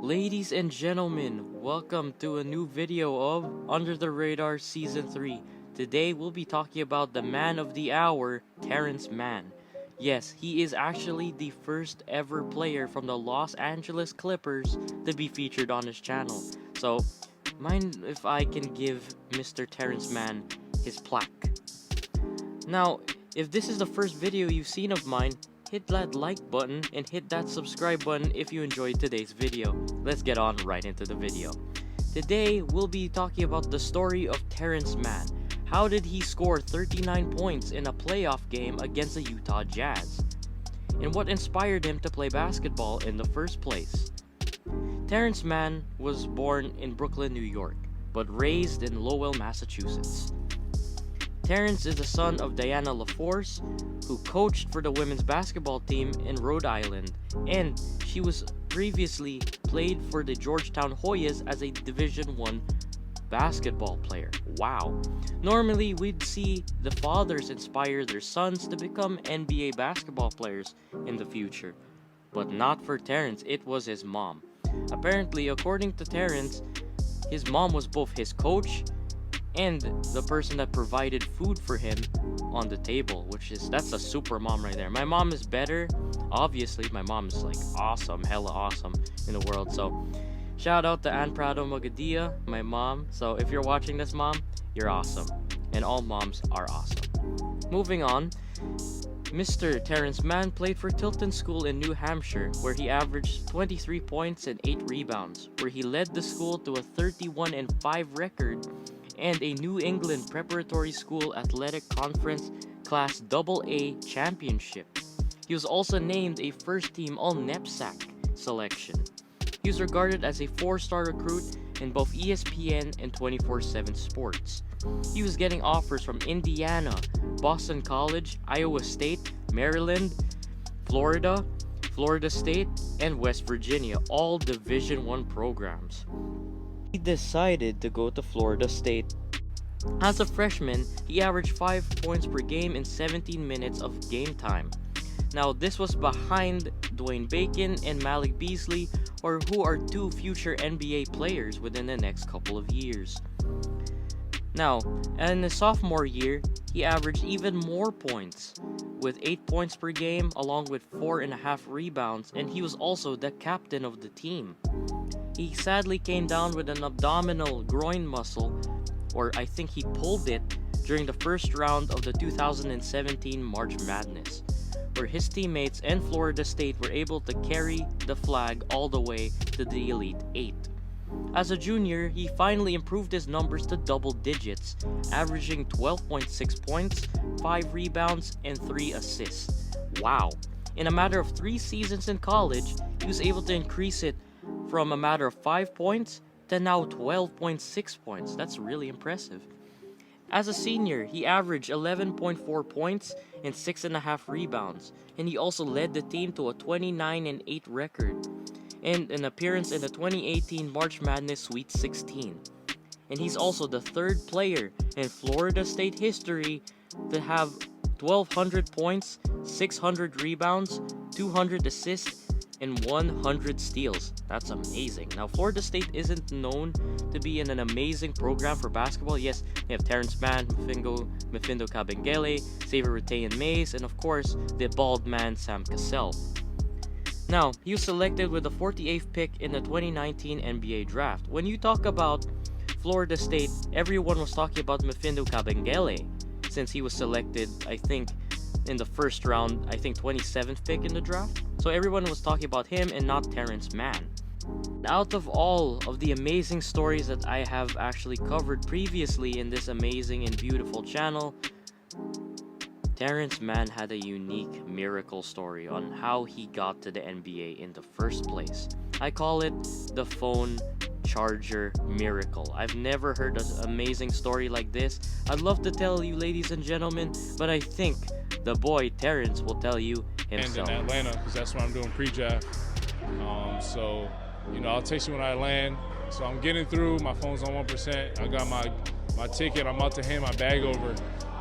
Ladies and gentlemen, welcome to a new video of Under the Radar Season 3. Today we'll be talking about the man of the hour, Terance Mann. Yes, he is actually the first ever player from the Los Angeles Clippers to be featured on his channel. So, mind if I can give Mr. Terance Mann his plaque. Now, if this is the first video you've seen of mine, hit that like button and hit that subscribe button if you enjoyed today's video. Let's get on right into the video. Today, we'll be talking about the story of Terance Mann. How did he score 39 points in a playoff game against the Utah Jazz? And what inspired him to play basketball in the first place? Terance Mann was born in Brooklyn, New York, but raised in Lowell, Massachusetts. Terance is the son of Diana LaForce, who coached for the women's basketball team in Rhode Island, and she was previously played for the Georgetown Hoyas as a Division I basketball player. Wow. Normally, we'd see the fathers inspire their sons to become NBA basketball players in the future, but not for Terance, it was his mom. Apparently, according to Terance, his mom was both his coach and the person that provided food for him on the table, that's a super mom right there. My mom is better. Obviously, my mom is like awesome, hella awesome in the world. So, shout out to Ann Prado Magadia, my mom. So, if you're watching this, mom, you're awesome. And all moms are awesome. Moving on, Mr. Terance Mann played for Tilton School in New Hampshire, where he averaged 23 points and 8 rebounds, where he led the school to a 31-5 record and a New England Preparatory School Athletic Conference Class AA championship. He was also named a first-team All-NEPSAC selection. He was regarded as a 4-star recruit in both ESPN and 24/7 Sports. He was getting offers from Indiana, Boston College, Iowa State, Maryland, Florida, Florida State, and West Virginia, all Division I programs. He decided to go to Florida State. As a freshman, he averaged 5 points per game in 17 minutes of game time. Now, this was behind Dwayne Bacon and Malik Beasley, who are two future NBA players within the next couple of years. Now, in his sophomore year, he averaged even more points, with 8 points per game along with 4.5 rebounds, and he was also the captain of the team. He sadly came down with an abdominal groin muscle, or I think he pulled it, during the first round of the 2017 March Madness, where his teammates and Florida State were able to carry the flag all the way to the Elite Eight. As a junior, he finally improved his numbers to double digits, averaging 12.6 points, 5 rebounds, and 3 assists. Wow! In a matter of 3 seasons in college, he was able to increase it from a matter of 5 points to now 12.6 points. That's really impressive. As a senior, he averaged 11.4 points and 6.5 rebounds, and he also led the team to a 29-8 record and an appearance in the 2018 March Madness Sweet 16. And he's also the third player in Florida State history to have 1,200 points, 600 rebounds, 200 assists, and 100 steals. That's amazing. Now, Florida State isn't known to be in an amazing program for basketball. Yes, they have Terance Mann, Mfindo Kabengele, Xavier Retayan Mays, and of course, the bald man Sam Cassell. Now, he was selected with the 48th pick in the 2019 NBA Draft. When you talk about Florida State, everyone was talking about Mfindo Kabengele, since he was selected, I think, in the first round, 27th pick in the draft. So everyone was talking about him and not Terance Mann. Out of all of the amazing stories that I have actually covered previously in this amazing and beautiful channel, Terance Mann had a unique miracle story on how he got to the NBA in the first place. I call it the phone charger miracle. I've never heard an amazing story like this. I'd love to tell you, ladies and gentlemen, but I think the boy Terance will tell you himself. And in Atlanta, because that's what I'm doing pre-draft. So, I'll text you when I land. So I'm getting through. My phone's on 1%. I got my ticket. I'm about to hand my bag over,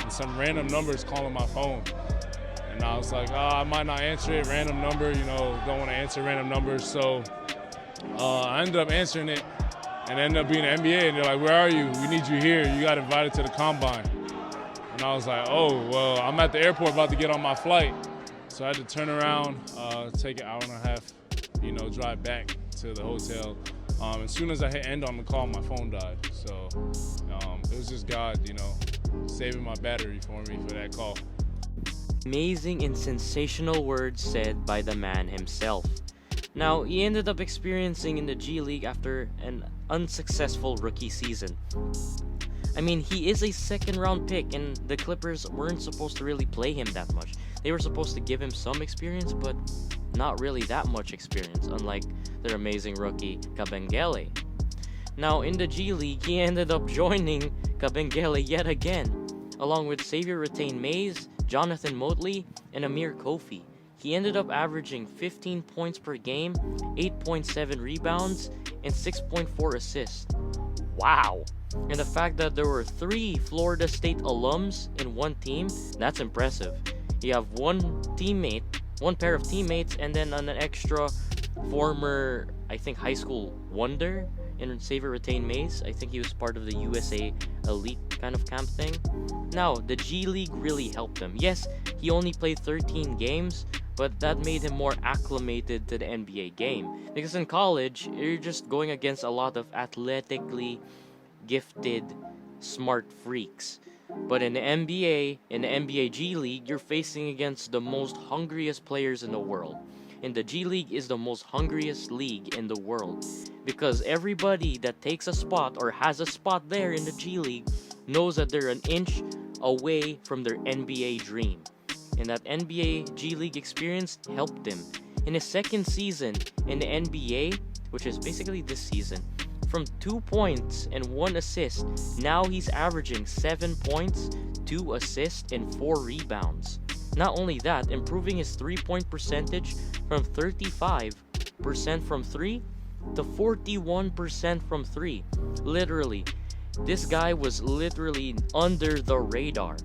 and some random number is calling my phone. And I was like, I might not answer it. Random number, don't want to answer random numbers. So I ended up answering it and ended up being an NBA. And they're like, "Where are you? We need you here. You got invited to the combine." And I was like, "Oh, well, I'm at the airport about to get on my flight." So I had to turn around, take an hour and a half, drive back to the hotel. As soon as I hit end on the call, my phone died. So it was just God, saving my battery for me for that call. Amazing and sensational words said by the man himself. Now, he ended up experiencing in the G League after an unsuccessful rookie season. I mean, he is a second round pick, and the Clippers weren't supposed to really play him that much. They were supposed to give him some experience, but not really that much experience, unlike their amazing rookie, Kabengele. Now, in the G League, he ended up joining Kabengele yet again, along with Xavier Retain-Mays, Jonathan Motley, and Amir Kofi. He ended up averaging 15 points per game, 8.7 rebounds, and 6.4 assists. Wow! And the fact that there were 3 Florida State alums in one team, that's impressive. You have one pair of teammates, and then an extra former, I think, high school wonder in Xavier Retain-Mays. I think he was part of the USA Elite kind of camp thing. Now, the G League really helped him. Yes, he only played 13 games, but that made him more acclimated to the NBA game. Because in college, you're just going against a lot of athletically gifted, smart freaks. But in the NBA, in the NBA G League, you're facing against the most hungriest players in the world. And the G League is the most hungriest league in the world. Because everybody that takes a spot or has a spot there in the G League knows that they're an inch away from their NBA dream. And that NBA G League experience helped him. In his second season in the NBA, which is basically this season, from 2 points and 1 assist, now he's averaging 7 points, 2 assists, and 4 rebounds. Not only that, improving his 3-point percentage from 35% from 3 to 41% from 3. Literally, this guy was literally under the radar.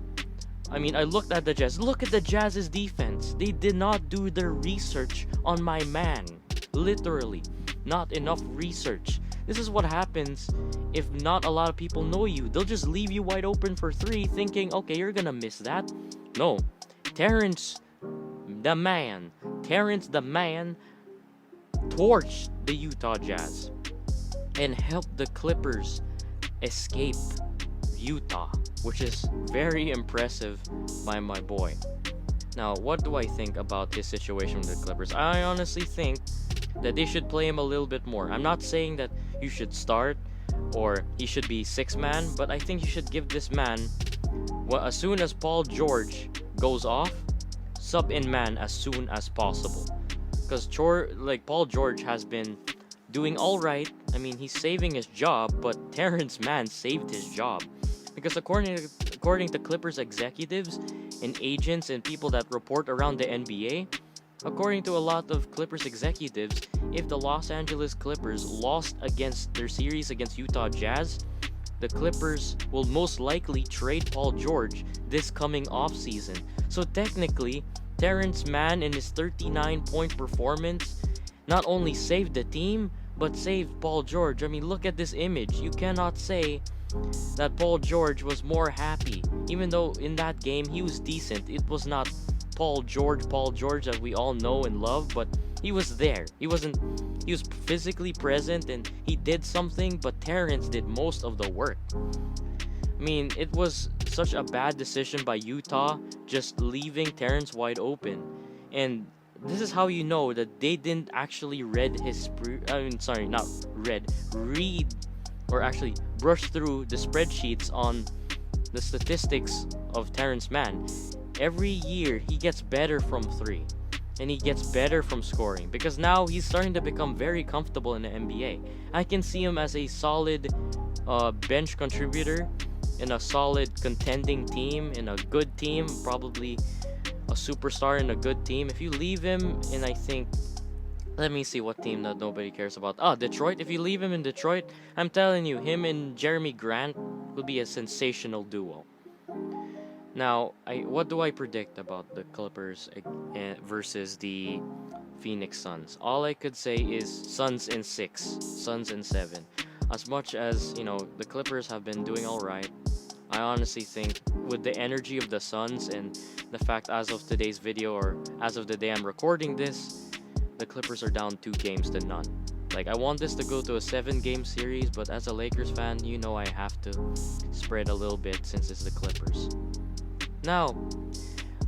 I mean, I looked at the Jazz. Look at the Jazz's defense. They did not do their research on my man. Literally, not enough research. This is what happens if not a lot of people know you. They'll just leave you wide open for 3 thinking, okay, you're gonna miss that. No. Terance the Man torched the Utah Jazz and helped the Clippers escape Utah, which is very impressive by my boy. Now, what do I think about this situation with the Clippers? I honestly think that they should play him a little bit more. I'm not saying that you should start or he should be 6-man, but I think you should give this man, as soon as Paul George goes off, sub in man as soon as possible. Because Paul George has been doing all right. I mean, he's saving his job, but Terance Mann saved his job. Because according to Clippers executives and agents and people that report around the NBA, according to a lot of Clippers executives, if the Los Angeles Clippers lost against their series against Utah Jazz, the Clippers will most likely trade Paul George this coming offseason. So technically, Terance Mann in his 39-point performance not only saved the team, but saved Paul George. I mean, look at this image. You cannot say that Paul George was more happy. Even though in that game he was decent, it was not Paul George that we all know and love, but he was there. He was physically present and he did something, but Terance did most of the work. I mean, it was such a bad decision by Utah just leaving Terance wide open. And this is how you know that they didn't actually read or actually brush through the spreadsheets on the statistics of Terance Mann. Every year he gets better from 3 and he gets better from scoring because now he's starting to become very comfortable in the NBA. I can see him as a solid bench contributor in a solid contending team, in a good team, probably a superstar in a good team. If you leave him in, I think, let me see what team that nobody cares about. Detroit. If you leave him in Detroit, I'm telling you, him and Jeremy Grant will be a sensational duo. Now, what do I predict about the Clippers versus the Phoenix Suns? All I could say is Suns in 6, Suns in 7. As much as, the Clippers have been doing all right, I honestly think with the energy of the Suns and the fact as of today's video, or as of the day I'm recording this, the Clippers are down 2 games to none. Like, I want this to go to a 7-game series, but as a Lakers fan, I have to spread a little bit since it's the Clippers. Now,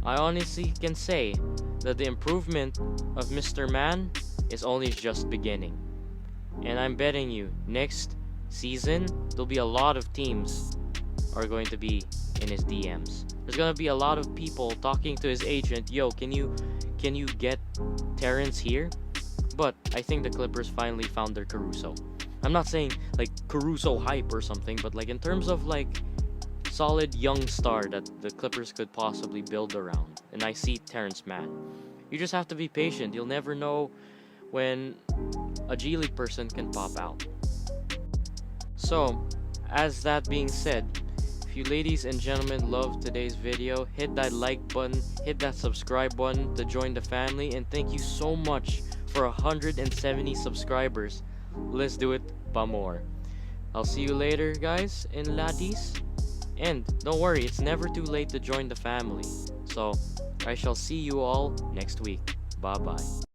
I honestly can say that the improvement of Mr. Mann is only just beginning. And I'm betting you, next season, there'll be a lot of teams are going to be in his DMs. There's going to be a lot of people talking to his agent, yo, can you get Terance here? But I think the Clippers finally found their Caruso. I'm not saying like Caruso hype or something, but like in terms of like solid young star that the Clippers could possibly build around. And I see Terance Mann. You just have to be patient. You'll never know when a G League person can pop out. So, as that being said, if you ladies and gentlemen love today's video, hit that like button, hit that subscribe button to join the family, and thank you so much for 170 subscribers. Let's do it pa more. I'll see you later, guys and laddies. And don't worry, it's never too late to join the family. So, I shall see you all next week. Bye-bye.